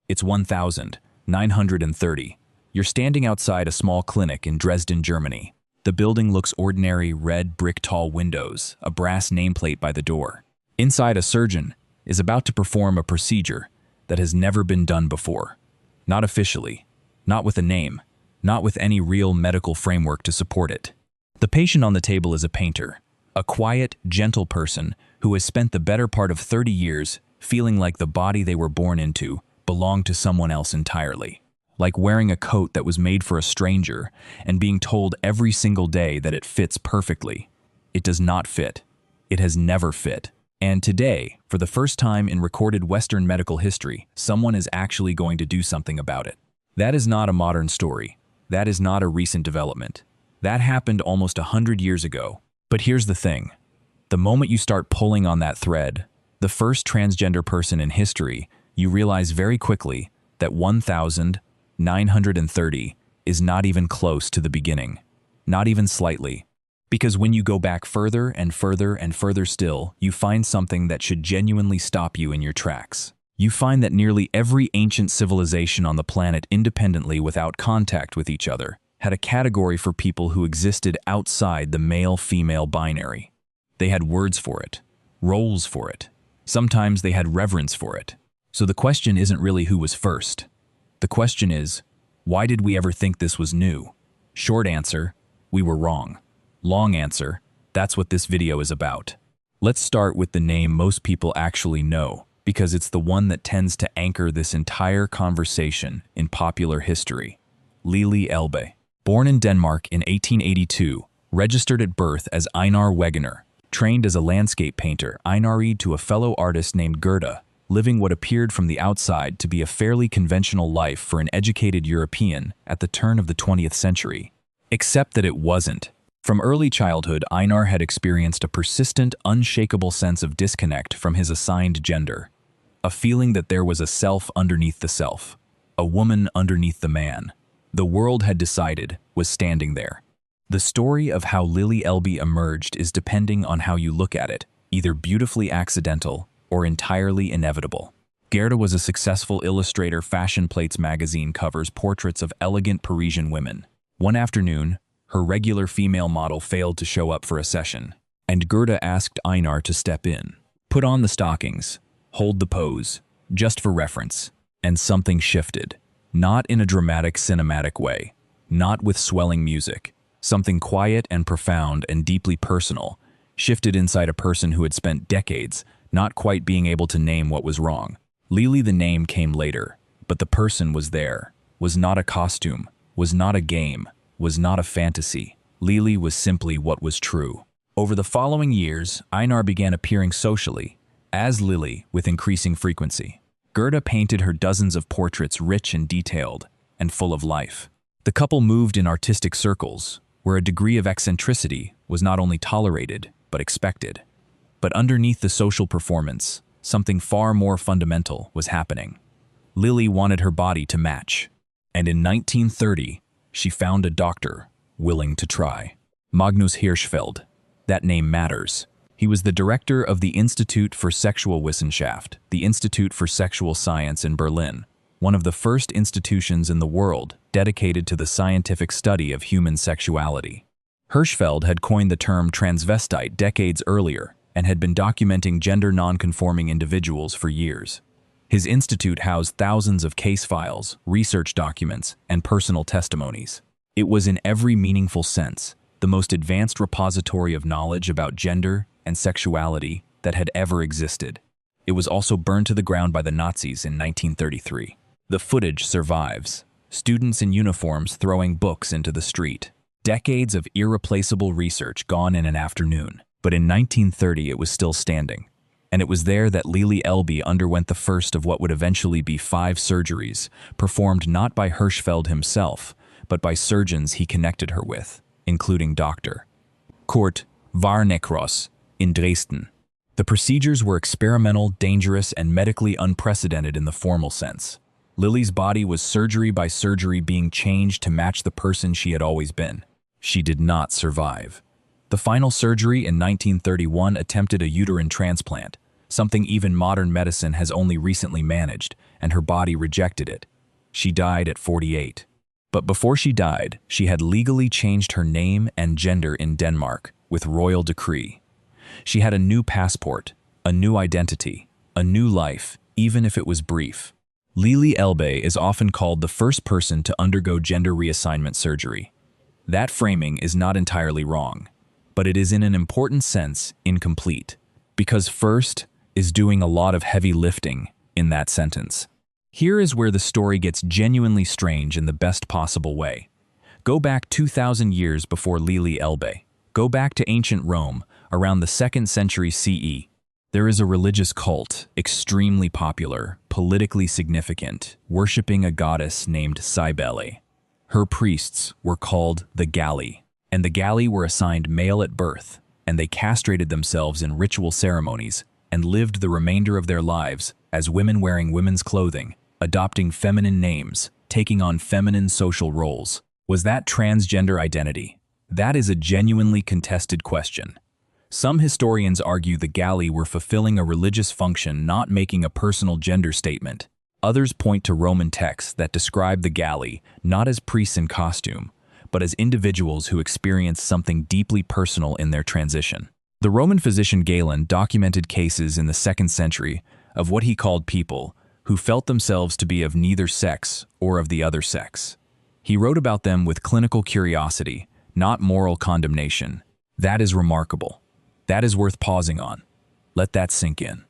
It's 1930. You're standing outside a small clinic in Dresden, Germany. The building looks ordinary, red brick tall windows, a brass nameplate by the door. Inside, a surgeon is about to perform a procedure that has never been done before. Not officially, not with a name, not with any real medical framework to support it. The patient on the table is a painter, a quiet, gentle person who has spent the better part of 30 years feeling like the body they were born into belonged to someone else entirely. Like wearing a coat that was made for a stranger and being told every single day that it fits perfectly. It does not fit. It has never fit. And today, for the first time in recorded Western medical history, someone is actually going to do something about it. That is not a modern story. That is not a recent development. That happened almost 100 years ago. But here's the thing. The moment you start pulling on that thread, the first transgender person in history, you realize very quickly that 1930 is not even close to the beginning. Not even slightly. Because when you go back further and further and further still, you find something that should genuinely stop you in your tracks. You find that nearly every ancient civilization on the planet independently without contact with each other had a category for people who existed outside the male-female binary. They had words for it, roles for it. Sometimes they had reverence for it. So the question isn't really who was first. The question is, why did we ever think this was new? Short answer, we were wrong. Long answer, that's what this video is about. Let's start with the name most people actually know, because it's the one that tends to anchor this entire conversation in popular history. Lili Elbe. Born in Denmark in 1882, registered at birth as Einar Wegener, trained as a landscape painter, Einaried to a fellow artist named Gerda, living what appeared from the outside to be a fairly conventional life for an educated European at the turn of the 20th century. Except that it wasn't. From early childhood, Einar had experienced a persistent, unshakable sense of disconnect from his assigned gender. A feeling that there was a self underneath the self, a woman underneath the man. The world had decided was standing there. The story of how Lili Elbe emerged is depending on how you look at it, either beautifully accidental or entirely inevitable. Gerda was a successful illustrator. Fashion Plates magazine covers portraits of elegant Parisian women. One afternoon, her regular female model failed to show up for a session, and Gerda asked Einar to step in. Put on the stockings, hold the pose, just for reference. And something shifted. Not in a dramatic cinematic way, not with swelling music. Something quiet and profound and deeply personal shifted inside a person who had spent decades not quite being able to name what was wrong. Lili, the name, came later, but the person was there, was not a costume, was not a game, was not a fantasy. Lili was simply what was true. Over the following years, Einar began appearing socially, as Lili, with increasing frequency. Gerda painted her dozens of portraits rich and detailed, and full of life. The couple moved in artistic circles, where a degree of eccentricity was not only tolerated, but expected. But underneath the social performance, something far more fundamental was happening. Lili wanted her body to match, and in 1930, she found a doctor willing to try. Magnus Hirschfeld. That name matters. He was the director of the Institute for Sexualwissenschaft, the Institute for Sexual Science in Berlin, one of the first institutions in the world dedicated to the scientific study of human sexuality. Hirschfeld had coined the term transvestite decades earlier and had been documenting gender nonconforming individuals for years. His institute housed thousands of case files, research documents, and personal testimonies. It was in every meaningful sense the most advanced repository of knowledge about gender and sexuality that had ever existed. It was also burned to the ground by the Nazis in 1933. The footage survives. Students in uniforms throwing books into the street. Decades of irreplaceable research gone in an afternoon. But in 1930 it was still standing. And it was there that Lili Elbe underwent the first of what would eventually be 5 surgeries, performed not by Hirschfeld himself, but by surgeons he connected her with, including Dr. Kurt Warnekros in Dresden. The procedures were experimental, dangerous, and medically unprecedented in the formal sense. Lili's body was surgery by surgery being changed to match the person she had always been. She did not survive. The final surgery in 1931 attempted a uterine transplant, something even modern medicine has only recently managed, and her body rejected it. She died at 48. But before she died, she had legally changed her name and gender in Denmark with royal decree. She had a new passport, a new identity, a new life, even if it was brief. Lili Elbe is often called the first person to undergo gender reassignment surgery. That framing is not entirely wrong, but it is in an important sense incomplete, because first is doing a lot of heavy lifting in that sentence. Here is where the story gets genuinely strange in the best possible way. Go back 2,000 years before Lili Elbe. Go back to ancient Rome, around the 2nd century CE. There is a religious cult, extremely popular, politically significant, worshipping a goddess named Cybele. Her priests were called the Galli, and the Galli were assigned male at birth, and they castrated themselves in ritual ceremonies and lived the remainder of their lives as women wearing women's clothing, adopting feminine names, taking on feminine social roles. Was that transgender identity? That is a genuinely contested question. Some historians argue the Galli were fulfilling a religious function, not making a personal gender statement. Others point to Roman texts that describe the Galli not as priests in costume, but as individuals who experienced something deeply personal in their transition. The Roman physician Galen documented cases in the 2nd century of what he called people who felt themselves to be of neither sex or of the other sex. He wrote about them with clinical curiosity, not moral condemnation. That is remarkable. That is worth pausing on. Let that sink in.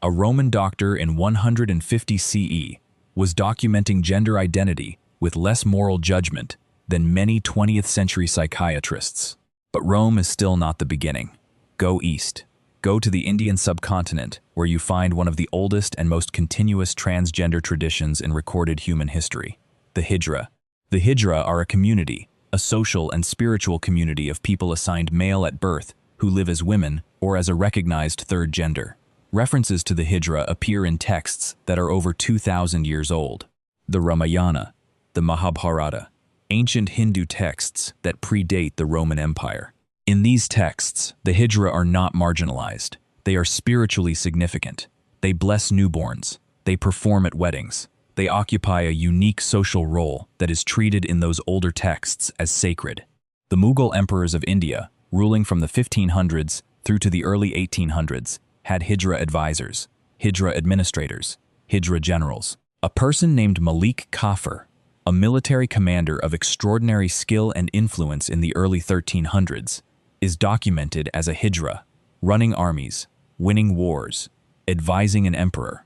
A Roman doctor in 150 CE was documenting gender identity with less moral judgment than many 20th century psychiatrists. But Rome is still not the beginning. Go east. Go to the Indian subcontinent, where you find one of the oldest and most continuous transgender traditions in recorded human history, the Hijra. The Hijra are a community, a social and spiritual community of people assigned male at birth who live as women or as a recognized third gender. References to the Hijra appear in texts that are over 2,000 years old. The Ramayana, the Mahabharata, ancient Hindu texts that predate the Roman Empire. In these texts, the Hijra are not marginalized. They are spiritually significant. They bless newborns. They perform at weddings. They occupy a unique social role that is treated in those older texts as sacred. The Mughal emperors of India, ruling from the 1500s through to the early 1800s, had Hijra advisors, Hijra administrators, Hijra generals. A person named Malik Kafur, a military commander of extraordinary skill and influence in the early 1300s, is documented as a Hijra, running armies, winning wars, advising an emperor.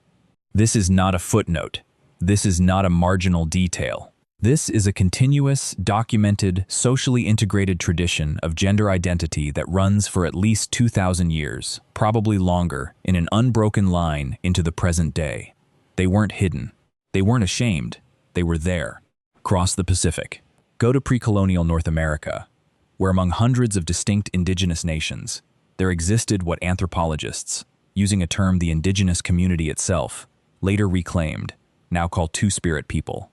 This is not a footnote. This is not a marginal detail. This is a continuous, documented, socially integrated tradition of gender identity that runs for at least 2,000 years, probably longer, in an unbroken line into the present day. They weren't hidden. They weren't ashamed. They were there. Cross the Pacific. Go to pre-colonial North America, where among hundreds of distinct indigenous nations, there existed what anthropologists, using a term the indigenous community itself, later reclaimed, now called Two-Spirit people.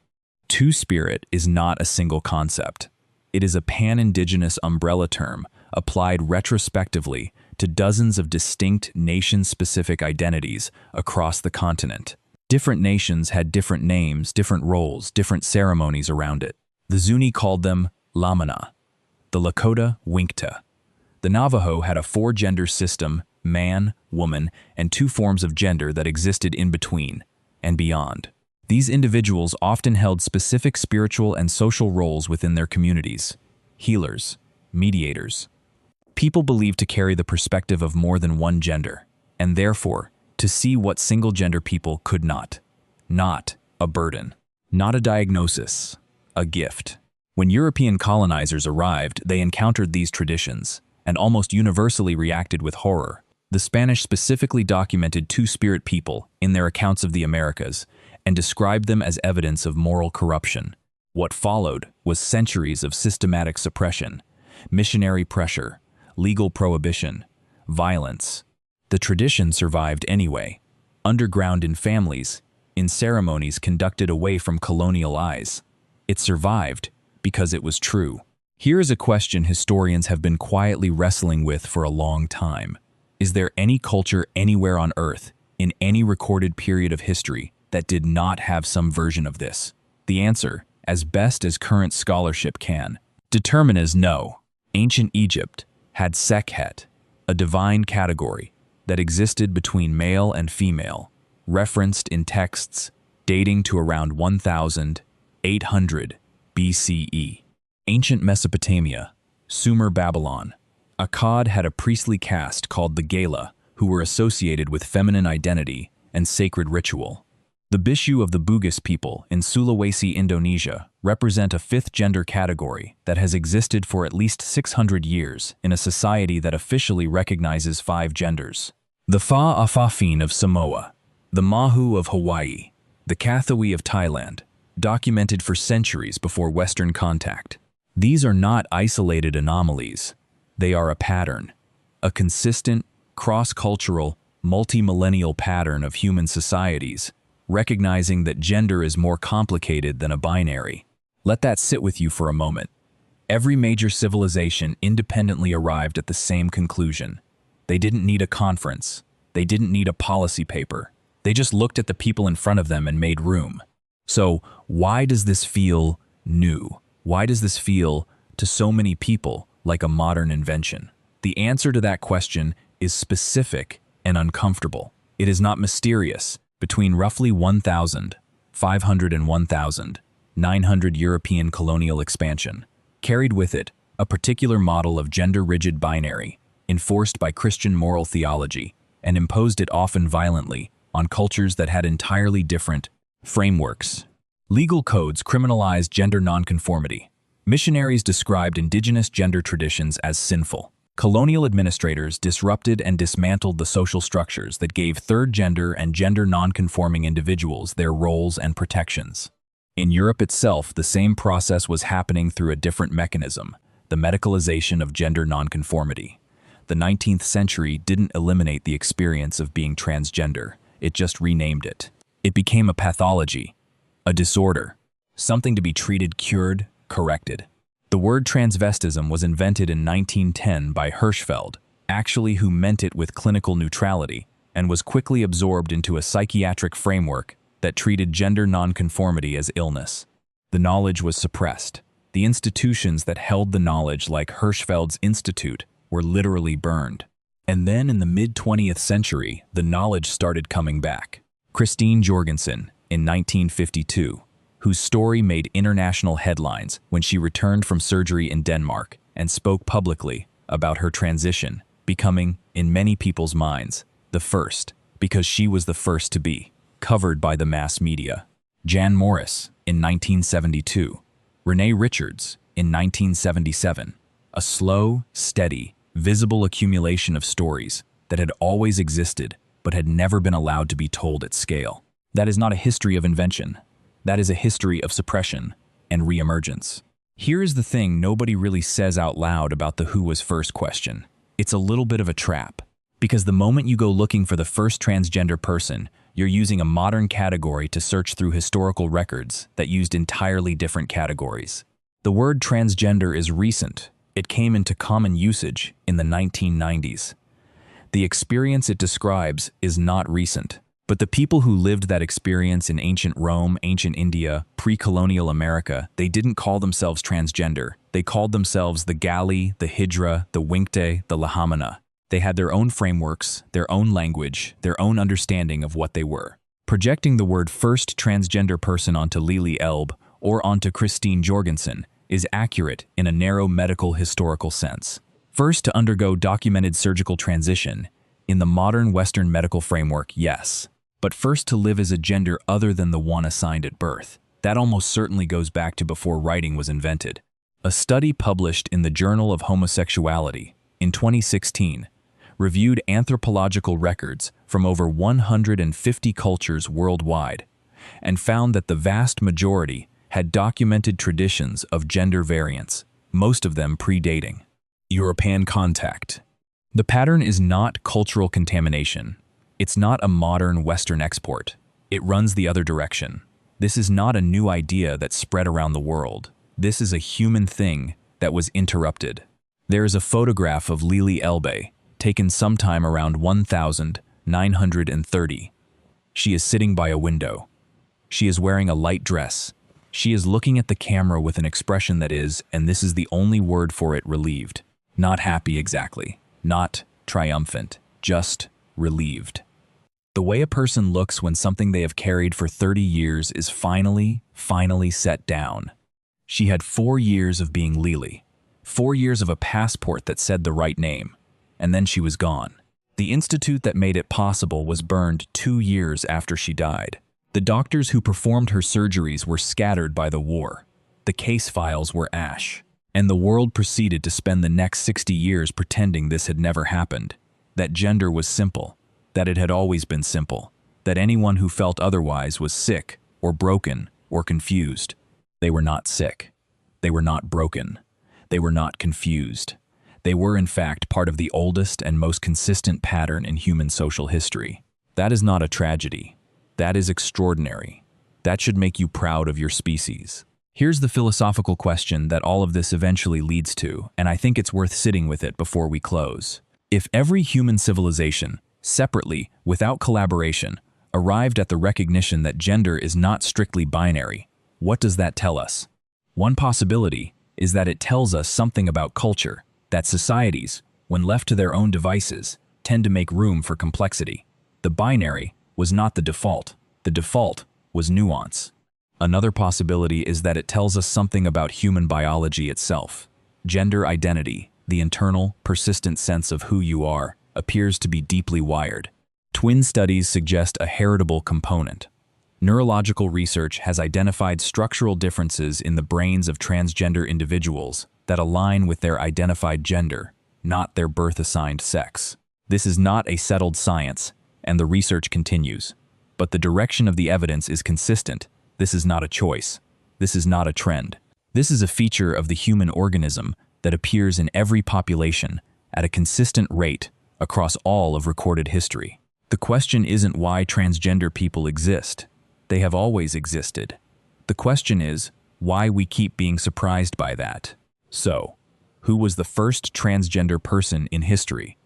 Two-Spirit is not a single concept. It is a pan-indigenous umbrella term applied retrospectively to dozens of distinct nation-specific identities across the continent. Different nations had different names, different roles, different ceremonies around it. The Zuni called them Lamana, the Lakota Winkta. The Navajo had a 4-gender system, man, woman, and 2 forms of gender that existed in between and beyond. These individuals often held specific spiritual and social roles within their communities: healers, mediators. People believed to carry the perspective of more than one gender, and therefore, to see what single-gender people could not. Not a burden. Not a diagnosis. A gift. When European colonizers arrived, they encountered these traditions, and almost universally reacted with horror. The Spanish specifically documented Two-Spirit people in their accounts of the Americas, and described them as evidence of moral corruption. What followed was centuries of systematic suppression, missionary pressure, legal prohibition, violence. The tradition survived anyway, underground in families, in ceremonies conducted away from colonial eyes. It survived because it was true. Here is a question historians have been quietly wrestling with for a long time. Is there any culture anywhere on Earth, in any recorded period of history, that did not have some version of this? The answer, as best as current scholarship can determine, is no. Ancient Egypt had Sekhet, a divine category that existed between male and female, referenced in texts dating to around 1800 BCE. Ancient Mesopotamia, Sumer Babylon, Akkad had a priestly caste called the Galli, who were associated with feminine identity and sacred ritual. The Bishu of the Bugis people in Sulawesi, Indonesia, represent a fifth gender category that has existed for at least 600 years in a society that officially recognizes 5 genders. The Fa'afafin of Samoa, the Mahu of Hawaii, the Kathoey of Thailand, documented for centuries before Western contact. These are not isolated anomalies. They are a pattern, a consistent, cross-cultural, multi-millennial pattern of human societies, recognizing that gender is more complicated than a binary. Let that sit with you for a moment. Every major civilization independently arrived at the same conclusion. They didn't need a conference. They didn't need a policy paper. They just looked at the people in front of them and made room. So, why does this feel new? Why does this feel, to so many people, like a modern invention? The answer to that question is specific and uncomfortable. It is not mysterious. Between roughly 1,500 and 1,900 European colonial expansion carried with it a particular model of gender-rigid binary, enforced by Christian moral theology, and imposed it often violently on cultures that had entirely different frameworks. Legal codes criminalized gender nonconformity. Missionaries described indigenous gender traditions as sinful. Colonial administrators disrupted and dismantled the social structures that gave third gender and gender nonconforming individuals their roles and protections. In Europe itself, the same process was happening through a different mechanism, the medicalization of gender nonconformity. The 19th century didn't eliminate the experience of being transgender, it just renamed it. It became a pathology, a disorder, something to be treated, cured, corrected. The word transvestism was invented in 1910 by Hirschfeld, actually who meant it with clinical neutrality, and was quickly absorbed into a psychiatric framework that treated gender nonconformity as illness. The knowledge was suppressed. The institutions that held the knowledge, like Hirschfeld's Institute, were literally burned. And then in the mid-20th century, the knowledge started coming back. Christine Jorgensen, in 1952, whose story made international headlines when she returned from surgery in Denmark and spoke publicly about her transition, becoming, in many people's minds, the first, because she was the first to be covered by the mass media. Jan Morris, in 1972. Renee Richards, in 1977. A slow, steady, visible accumulation of stories that had always existed but had never been allowed to be told at scale. That is not a history of invention. That is a history of suppression and reemergence. Here is the thing nobody really says out loud about the who was first question. It's a little bit of a trap, because the moment you go looking for the first transgender person, you're using a modern category to search through historical records that used entirely different categories. The word transgender is recent. It came into common usage in the 1990s. The experience it describes is not recent. But the people who lived that experience in ancient Rome, ancient India, pre-colonial America, they didn't call themselves transgender. They called themselves the Galli, the Hijra, the Winkte, the Lahamana. They had their own frameworks, their own language, their own understanding of what they were. Projecting the word first transgender person onto Lili Elbe or onto Christine Jorgensen is accurate in a narrow medical historical sense. First to undergo documented surgical transition, in the modern Western medical framework, yes. But first to live as a gender other than the one assigned at birth. That almost certainly goes back to before writing was invented. A study published in the Journal of Homosexuality in 2016 reviewed anthropological records from over 150 cultures worldwide and found that the vast majority had documented traditions of gender variance, most of them predating European contact. The pattern is not cultural contamination. It's not a modern Western export. It runs the other direction. This is not a new idea that spread around the world. This is a human thing that was interrupted. There is a photograph of Lili Elbe, taken sometime around 1930. She is sitting by a window. She is wearing a light dress. She is looking at the camera with an expression that is, and this is the only word for it, relieved. Not happy exactly. Not triumphant. Just relieved. The way a person looks when something they have carried for 30 years is finally set down. She had 4 years of being Lili. 4 years of a passport that said the right name. And then she was gone. The institute that made it possible was burned 2 years after she died. The doctors who performed her surgeries were scattered by the war. The case files were ash. And the world proceeded to spend the next 60 years pretending this had never happened. That gender was simple. That it had always been simple. That anyone who felt otherwise was sick, or broken, or confused. They were not sick. They were not broken. They were not confused. They were, in fact, part of the oldest and most consistent pattern in human social history. That is not a tragedy. That is extraordinary. That should make you proud of your species. Here's the philosophical question that all of this eventually leads to, and I think it's worth sitting with it before we close. If every human civilization, separately, without collaboration, arrived at the recognition that gender is not strictly binary, what does that tell us? One possibility is that it tells us something about culture, that societies, when left to their own devices, tend to make room for complexity. The binary was not the default. The default was nuance. Another possibility is that it tells us something about human biology itself. Gender identity, the internal, persistent sense of who you are, appears to be deeply wired. Twin studies suggest a heritable component. Neurological research has identified structural differences in the brains of transgender individuals that align with their identified gender, not their birth-assigned sex. This is not a settled science, and the research continues. But the direction of the evidence is consistent. This is not a choice. This is not a trend. This is a feature of the human organism that appears in every population at a consistent rate across all of recorded history. The question isn't why transgender people exist. They have always existed. The question is why we keep being surprised by that. So, who was the first transgender person in history?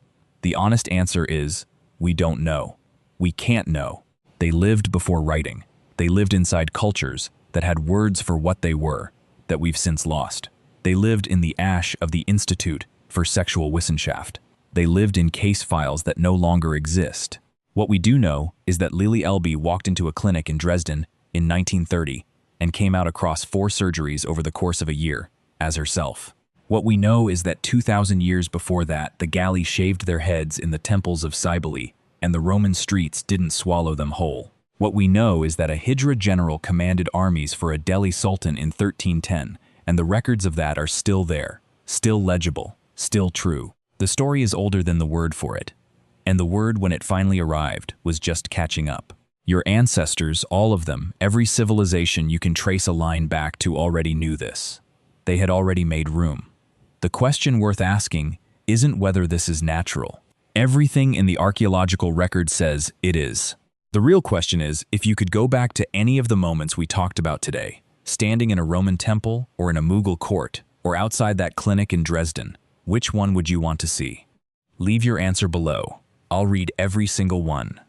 The honest answer is, we don't know. We can't know. They lived before writing. They lived inside cultures that had words for what they were, that we've since lost. They lived in the ash of the Institute for Sexual Wissenschaft. They lived in case files that no longer exist. What we do know is that Lili Elbe walked into a clinic in Dresden in 1930 and came out across 4 surgeries over the course of a year, as herself. What we know is that 2,000 years before that, the Galli shaved their heads in the temples of Cybele, and the Roman streets didn't swallow them whole. What we know is that a Hijra general commanded armies for a Delhi sultan in 1310, and the records of that are still there, still legible, still true. The story is older than the word for it, and the word, when it finally arrived, was just catching up. Your ancestors, all of them, every civilization you can trace a line back to already knew this. They had already made room. The question worth asking isn't whether this is natural. Everything in the archaeological record says it is. The real question is, if you could go back to any of the moments we talked about today, standing in a Roman temple or in a Mughal court or outside that clinic in Dresden, which one would you want to see? Leave your answer below. I'll read every single one.